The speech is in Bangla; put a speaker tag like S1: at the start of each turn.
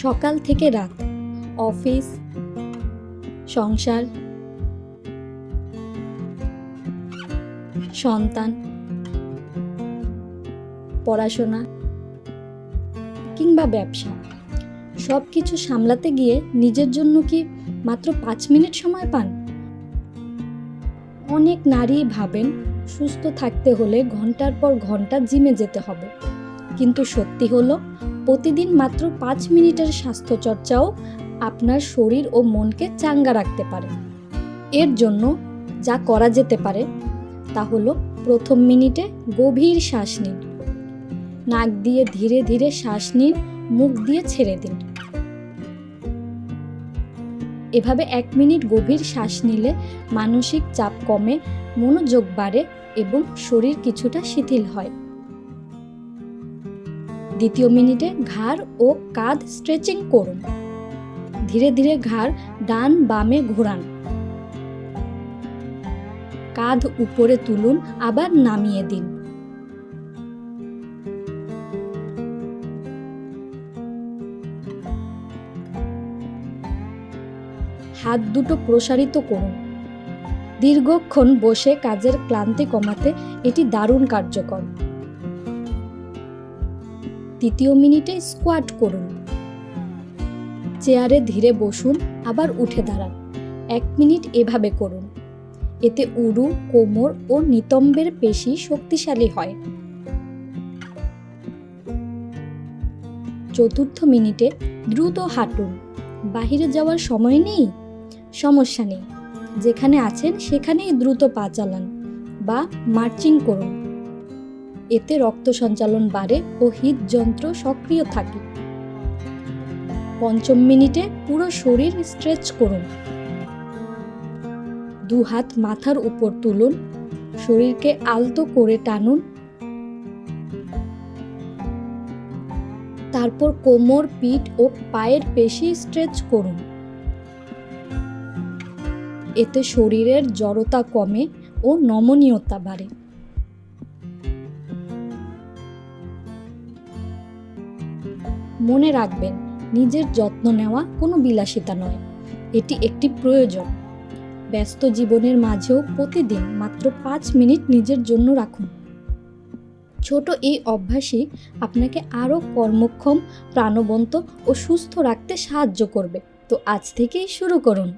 S1: সকাল থেকে রাত অফিস, সংসার, সন্তান, পড়াশোনা কিংবা ব্যবসা সব কিছু সামলাতে গিয়ে নিজের জন্য কি মাত্র 5 মিনিট সময় পান? অনেক নারী ভাবেন সুস্থ থাকতে হলে ঘন্টার পর ঘন্টা জিমে যেতে হবে, কিন্তু সত্যি হলো প্রতিদিন মাত্র 5 মিনিটের স্বাস্থ্যচর্চাও আপনার শরীর ও মনকে চাঙ্গা রাখতে পারে। এর জন্য যা করা যেতে পারে তা হলো, প্রথম মিনিটে গভীর শ্বাস নিন। নাক দিয়ে ধীরে ধীরে শ্বাস নিন, মুখ দিয়ে ছেড়ে দিন। এভাবে 1 মিনিট গভীর শ্বাস নিলে মানসিক চাপ কমে, মনোযোগ বাড়ে এবং শরীর কিছুটা শিথিল হয়। দ্বিতীয় মিনিটে ঘাড় ও কাঁধ স্ট্রেচিং করুন। ধীরে ধীরে ঘাড় ডান বামে ঘোরান। কাঁধ উপরে তুলুন, আবার নামিয়ে দিন। হাত দুটো প্রসারিত করুন। দীর্ঘক্ষণ বসে কাজের ক্লান্তি কমাতে এটি দারুণ কার্যকর। তৃতীয় মিনিটে স্কোয়াট করুন। চেয়ারে ধীরে বসুন, আবার উঠে দাঁড়ান। 1 মিনিট এভাবে করুন। এতে উরু, কোমর ও নিতম্বের পেশি শক্তিশালী হয়। চতুর্থ মিনিটে দ্রুত হাঁটুন। বাহিরে যাওয়ার সময় নেই? সমস্যা নেই, যেখানে আছেন সেখানেই দ্রুত পা চালান বা মার্চিং করুন। এতে রক্ত সঞ্চালন বাড়ে ও হৃদযন্ত্র সক্রিয় থাকে। পঞ্চম মিনিটে পুরো শরীর স্ট্রেচ করুন। 2 হাত মাথার উপর তুলুন, শরীরকে আলতো করে টানুন। তারপর কোমর, পিঠ ও পায়ের পেশি স্ট্রেচ করুন। এতে শরীরের জড়তা কমে ও নমনীয়তা বাড়ে। মনে রাখবেন, নিজের যত্ন নেওয়া কোনো বিলাসিতা নয়, এটি একটি প্রয়োজন। ব্যস্ত জীবনের মাঝেও প্রতিদিন মাত্র 5 মিনিট নিজের জন্য রাখুন। ছোট এই অভ্যাসই আপনাকে আরও কর্মক্ষম, প্রাণবন্ত ও সুস্থ রাখতে সাহায্য করবে। তো আজ থেকেই শুরু করুন।